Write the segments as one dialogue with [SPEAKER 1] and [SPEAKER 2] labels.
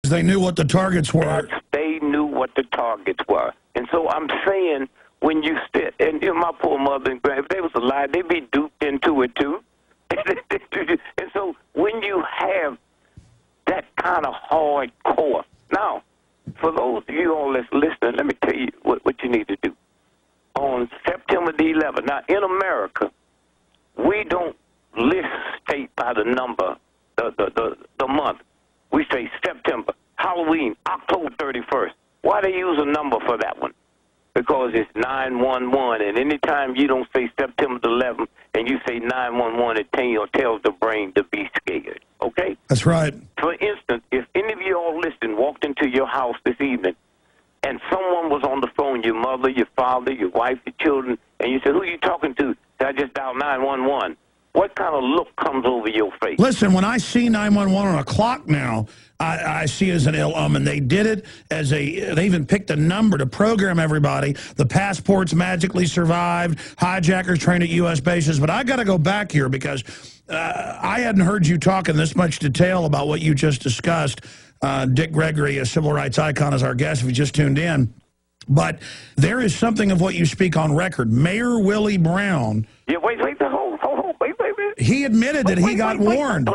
[SPEAKER 1] They knew what the targets were.
[SPEAKER 2] They knew what the targets were. And so I'm saying, when you sit, and you know, my poor mother and grand, if they was alive, they'd be duped into it too. And so when you have that kind of hardcore, now, for those of you all that's listening, let me tell you what you need to do. On September the 11th, now in America, we don't list state by the number, the month. We say September, Halloween, October 31st. Why they use a number for that one? Because it's 911, and anytime you don't say September the 11th and you say 911, it tells the brain to be scared, okay?
[SPEAKER 1] That's right.
[SPEAKER 2] For instance, if any of you all listening walked into your house this evening and someone was on the phone, your mother, your father, your wife, your children, and you said, who are you talking to? I just dialed 911. What kind of look comes over your face?
[SPEAKER 1] Listen, when I see 911 on a clock now, I see it as an ill omen. They did it as they even picked a number to program everybody. The passports magically survived. Hijackers trained at U.S. bases. But I got to go back here because I hadn't heard you talk in this much detail about what you just discussed. Dick Gregory, a civil rights icon, is our guest if you just tuned in. But there is something of what you speak on record. Mayor Willie Brown.
[SPEAKER 2] Yeah, wait, wait.
[SPEAKER 1] He admitted that he got warned.
[SPEAKER 2] No,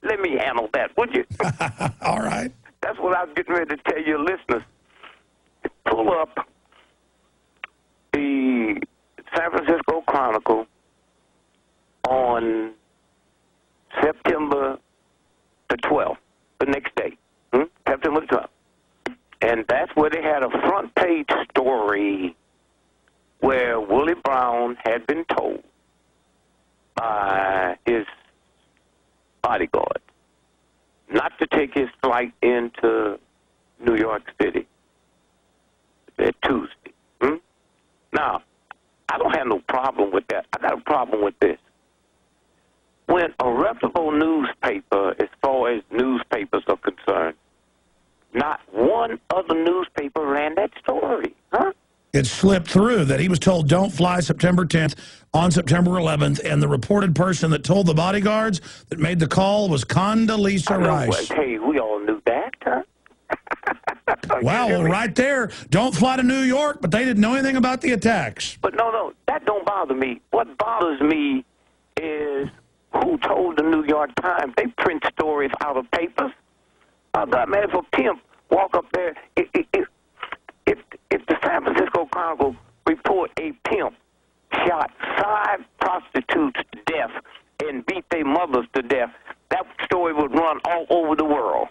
[SPEAKER 2] let me handle that, would you?
[SPEAKER 1] All right.
[SPEAKER 2] That's what I was getting ready to tell your listeners. Pull up the San Francisco Chronicle on September the 12th, the next day, September the 12th. And that's where they had a front page story where Willie Brown had been told by his bodyguard not to take his flight into New York City that Tuesday. Now, I don't have no problem with that. I got a problem with this. When a reputable newspaper, as far as newspapers are concerned, not one other newspaper ran that story, huh?
[SPEAKER 1] It slipped through that he was told don't fly September 10th on September 11th, and the reported person that told the bodyguards that made the call was Condoleezza Rice.
[SPEAKER 2] Hey, we all knew that, huh?
[SPEAKER 1] Wow, well, right there, don't fly to New York, but they didn't know anything about the attacks.
[SPEAKER 2] But no, that don't bother me. What bothers me is who told the New York Times. They print stories out of papers. Oh, God, man, if a pimp walk up there, if the San Francisco Chronicle report a pimp shot 5 prostitutes to death and beat their mothers to death, that story would run all over the world.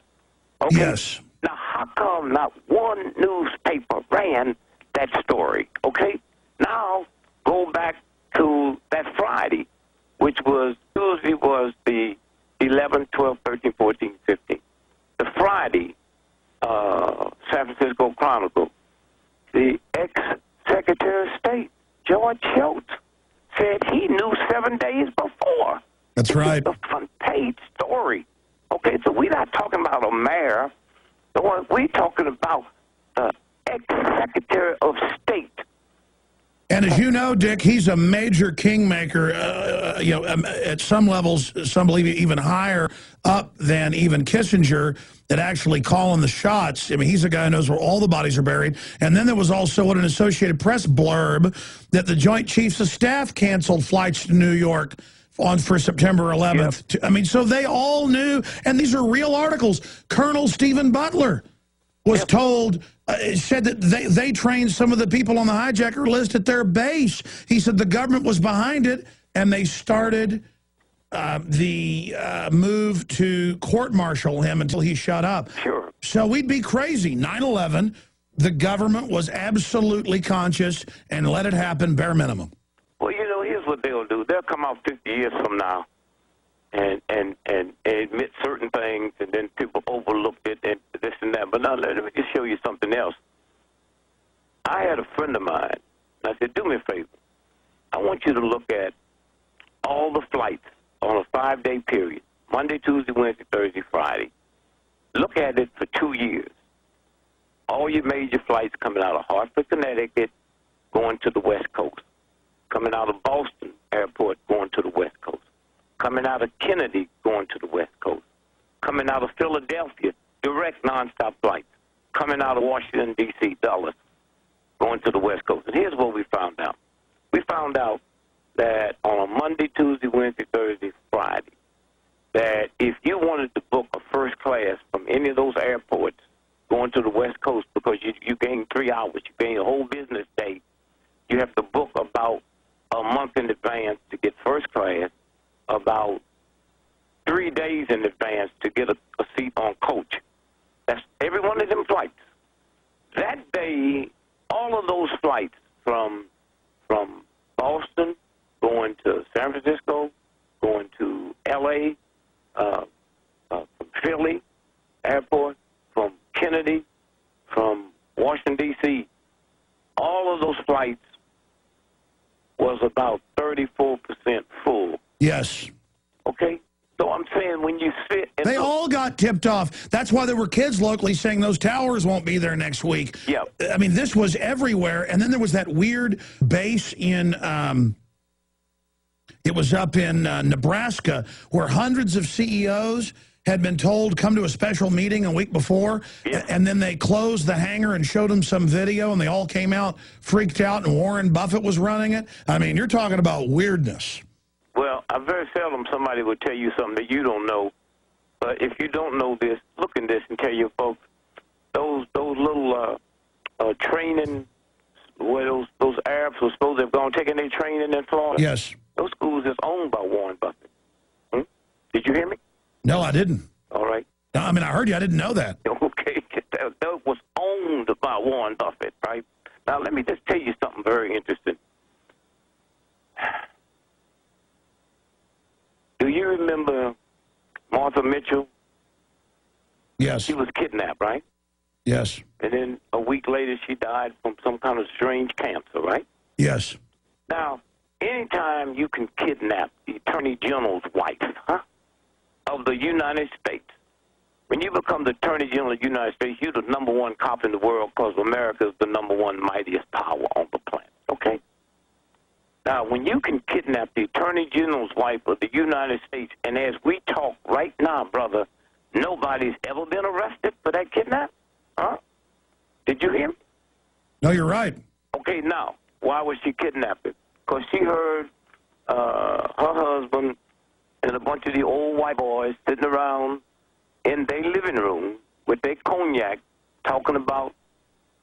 [SPEAKER 2] Okay?
[SPEAKER 1] Yes.
[SPEAKER 2] Now, how come not one newspaper ran that story? Okay? Now, go back to that Friday, which was Tuesday was the 11th, 12th, 13th, 14th, 15th. The Friday, San Francisco Chronicle, the ex-Secretary of State, George Schultz, said he knew 7 days before.
[SPEAKER 1] That's right.
[SPEAKER 2] It's a front-page story. Okay, so we're not talking about a mayor. We're talking about the ex-Secretary of State.
[SPEAKER 1] And as you know, Dick, he's a major kingmaker, at some levels, some believe even higher up than even Kissinger, that actually calling the shots. I mean, he's a guy who knows where all the bodies are buried. And then there was also an Associated Press blurb that the Joint Chiefs of Staff canceled flights to New York for September 11th. Yep. I mean, so they all knew, and these are real articles. Colonel Stephen Butler was told, said that they trained some of the people on the hijacker list at their base. He said the government was behind it, and they started the move to court-martial him until he shut up.
[SPEAKER 2] Sure.
[SPEAKER 1] So we'd be crazy. 9/11, the government was absolutely conscious and let it happen bare minimum.
[SPEAKER 2] Well, you know, here's what they'll do. They'll come out 50 years from now and admit certain things, and then people overlooked it and this and that. But now let me just show you something else. I had a friend of mine, and I said, do me a favor. I want you to look at all the flights on a 5-day period, Monday, Tuesday, Wednesday, Thursday, Friday. Look at it for 2 years. All your major flights coming out of Hartford, Connecticut, going to the West Coast. Coming out of Boston Airport, going to the West Coast. Coming out of Kennedy, going to the West Coast. Coming out of Philadelphia, direct nonstop flights coming out of Washington, D.C., Dulles, going to the West Coast. And here's what we found out. We found out that on a Monday, Tuesday, Wednesday, Thursday, Friday, that if you wanted to book a first class from any of those airports going to the West Coast, because you gain 3 hours, you gain a whole business day, you have to book about a month in advance to get first class, about 3 days in advance to get a seat on coach. That's every one of them flights. That day, all of those flights from Boston, going to San Francisco, going to L.A., from Philly Airport, from Kennedy, from Washington, D.C., all of those flights was about 34% full.
[SPEAKER 1] Yes.
[SPEAKER 2] Okay? So I'm saying when you sit and
[SPEAKER 1] they all got tipped off. That's why there were kids locally saying those towers won't be there next week.
[SPEAKER 2] Yeah.
[SPEAKER 1] I mean, this was everywhere. And then there was that weird base in, it was up in Nebraska, where hundreds of CEOs had been told come to a special meeting a week before, and then they closed the hangar and showed them some video, and they all came out freaked out, and Warren Buffett was running it. I mean, you're talking about weirdness.
[SPEAKER 2] Well, very seldom somebody would tell you something that you don't know. But if you don't know this, look in this and tell your folks, those little training, where those Arabs were supposed to have gone taking their training in Florida.
[SPEAKER 1] Yes.
[SPEAKER 2] Those schools is owned by Warren Buffett. Did you hear me?
[SPEAKER 1] No, I didn't.
[SPEAKER 2] All right.
[SPEAKER 1] No, I mean, I heard you. I didn't know that.
[SPEAKER 2] Okay. That was owned by Warren Buffett, right? Now, let me just tell you something very interesting. Do you remember Martha Mitchell?
[SPEAKER 1] Yes.
[SPEAKER 2] She was kidnapped, right?
[SPEAKER 1] Yes.
[SPEAKER 2] And then a week later, she died from some kind of strange cancer, right?
[SPEAKER 1] Yes.
[SPEAKER 2] Now, anytime you can kidnap the Attorney General's wife, of the United States, when you become the Attorney General of the United States, you're the #1 cop in the world because America is the #1 mightiest power on the planet, okay? Now, when you can kidnap the Attorney General's wife of the United States, and as we talk right now, brother, nobody's ever been arrested for that kidnap? Huh? Did you hear me?
[SPEAKER 1] No, you're right.
[SPEAKER 2] Okay, now, why was she kidnapped? Because she heard her husband and a bunch of the old white boys sitting around in their living room with their cognac talking about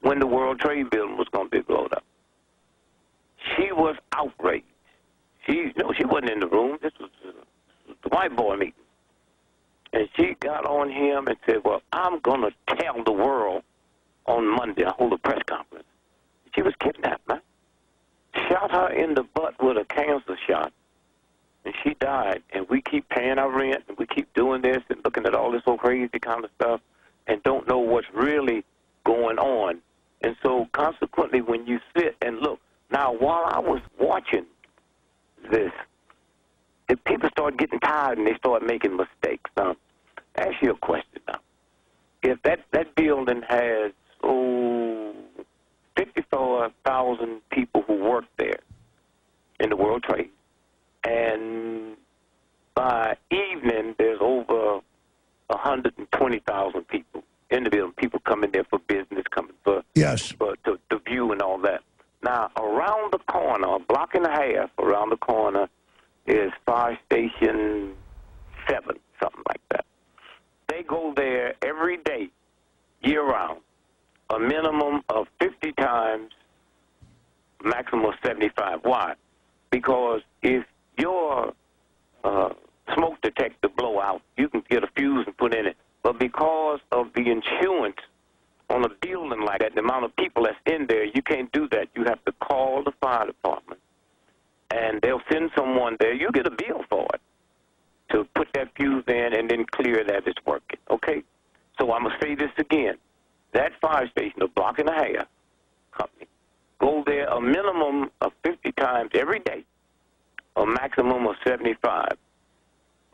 [SPEAKER 2] when the World Trade Building was going to be blown up. She was outraged. She wasn't in the room. This was the white boy meeting. And she got on him and said, well, I'm going to tell the world on Monday. I hold a press conference. She was kidnapped, man. Shot her in the butt with a cancer shot, and she died. And we keep paying our rent, and we keep doing this and looking at all this old crazy kind of stuff and don't know what's really going on. And so consequently, when you sit and look, now while I was watching this, the people started getting tired and they started making mistakes. Now, ask you a question now. If that building has 54,000 people who work there in the World Trade, and by evening there's over 120,000 people in the building, people coming there for business, coming for to view and all that. Now, around the corner, a block and a half around the corner, is Fire Station 7, something like that. They go there every day, year-round, a minimum of 50 times, maximum of 75. Why? Because if your smoke detector blow out, you can get a fuse and put in it. But because of the insurance on a building like that, the amount of people that's in there, you can't do that. You have to call the fire department, and they'll send someone there. You get a bill for it to put that fuse in and then clear that it's working, okay? So I'm going to say this again. That fire station, a block and a half company, go there a minimum of 50 times every day, a maximum of 75.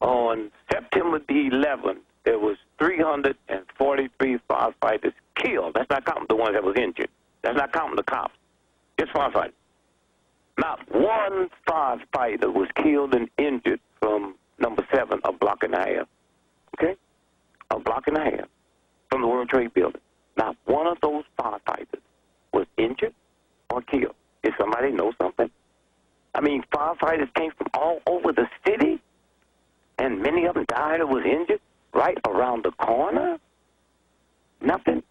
[SPEAKER 2] On September the 11th, there was 343 firefighters killed. That's not counting the ones that was injured. That's not counting the cops. Just firefighters. Not one firefighter was killed and injured from number 7, a block and a half. Okay? A block and a half. From World Trade Building. Not one of those firefighters was injured or killed. Did somebody know something? I mean, firefighters came from all over the city, and many of them died or was injured right around the corner. Nothing.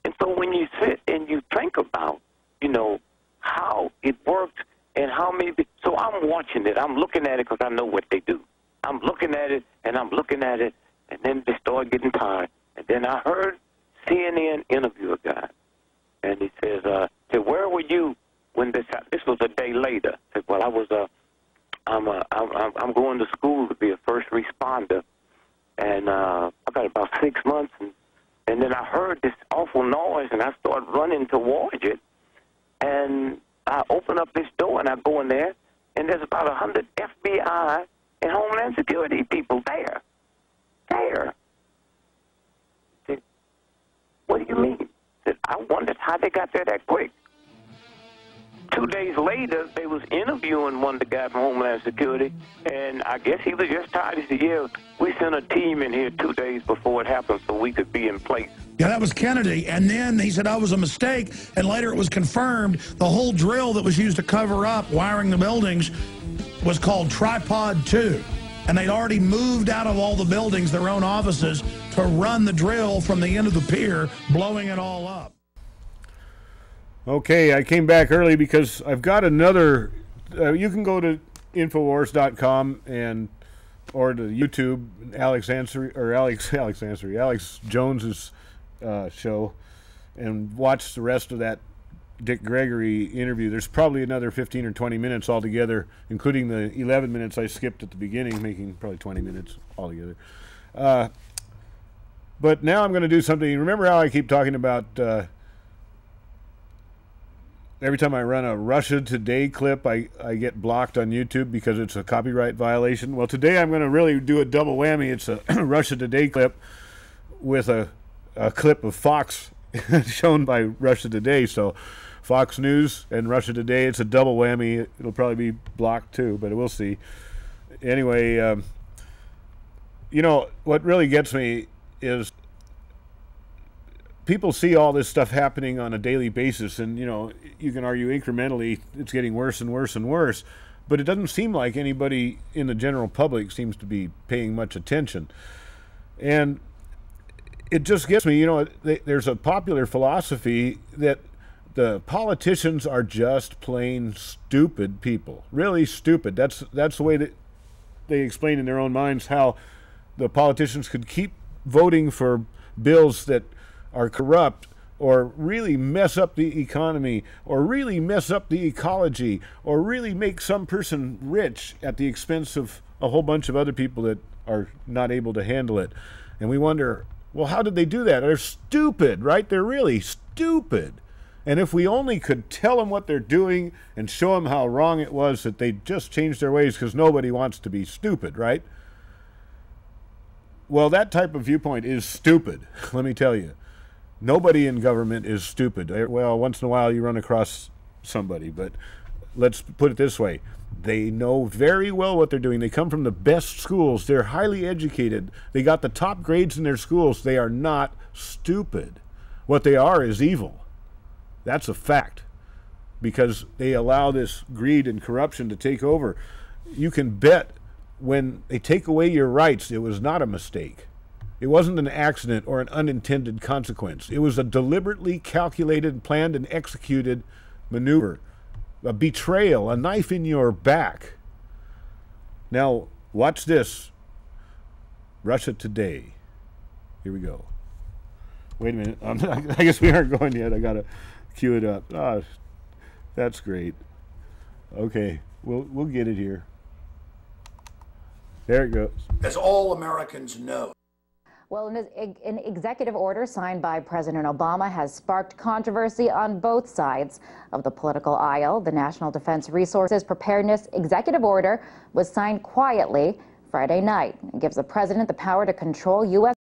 [SPEAKER 2] And so when you sit and you think about, you know, how it works and how many, so I'm watching it. I'm looking at it because I know what they do. I'm looking at it, and I'm looking at it, and then they start getting tired. And then I heard CNN interview a guy, and he says, where were you when this happened? This was a day later. I said, well, I was, I'm going to school to be a first responder, and I got about 6 months, and then I heard this awful noise, and I started running towards it, and I open up this door, and I go in there, and there's about 100 FBI and Homeland Security people there. There. I said, what do you mean? I said, I wondered how they got there that quick. 2 days later, they was interviewing one of the guys from Homeland Security, and I guess he was just tired. He said, yeah, we sent a team in here 2 days before it happened so we could be in place.
[SPEAKER 1] Yeah, that was Kennedy. And then he said, that was a mistake. And later it was confirmed the whole drill that was used to cover up wiring the buildings was called Tripod 2. And they'd already moved out of all the buildings, their own offices, to run the drill from the end of the pier, blowing it all up.
[SPEAKER 3] Okay, I came back early because I've got another, you can go to Infowars.com and or to YouTube, Alex Jones's show, and watch the rest of that Dick Gregory interview. There's probably another 15 or 20 minutes altogether, including the 11 minutes I skipped at the beginning, making probably 20 minutes altogether. But now I'm going to do something. Remember how I keep talking about every time I run a Russia Today clip, I get blocked on YouTube because it's a copyright violation? Well, today I'm going to really do a double whammy. It's a Russia Today clip with a clip of Fox shown by Russia Today. So Fox News and Russia Today, it's a double whammy. It'll probably be blocked too, but we'll see. Anyway, you know, what really gets me is people see all this stuff happening on a daily basis, and, you know, you can argue incrementally it's getting worse and worse and worse, but it doesn't seem like anybody in the general public seems to be paying much attention. And it just gets me, you know, there's a popular philosophy that the politicians are just plain stupid people, really stupid. That's the way that they explain in their own minds how the politicians could keep voting for bills that are corrupt or really mess up the economy or really mess up the ecology or really make some person rich at the expense of a whole bunch of other people that are not able to handle it. And we wonder, well, how did they do that? They're stupid, right? They're really stupid. And if we only could tell them what they're doing and show them how wrong it was, that they just changed their ways, because nobody wants to be stupid, right? Well, that type of viewpoint is stupid, let me tell you. Nobody in government is stupid. Well, once in a while you run across somebody, but let's put it this way. They know very well what they're doing. They come from the best schools. They're highly educated. They got the top grades in their schools. They are not stupid. What they are is evil. That's a fact, because they allow this greed and corruption to take over. You can bet when they take away your rights, it was not a mistake. It wasn't an accident or an unintended consequence. It was a deliberately calculated, planned, and executed maneuver, a betrayal, a knife in your back. Now, watch this. Russia Today. Here we go. Wait a minute. I guess we aren't going yet. I got to cue it up. Oh, that's great. Okay, we'll get it here. There it goes.
[SPEAKER 1] As all Americans know.
[SPEAKER 4] Well, an executive order signed by President Obama has sparked controversy on both sides of the political aisle. The National Defense Resources Preparedness Executive Order was signed quietly Friday night. It gives the president the power to control U.S.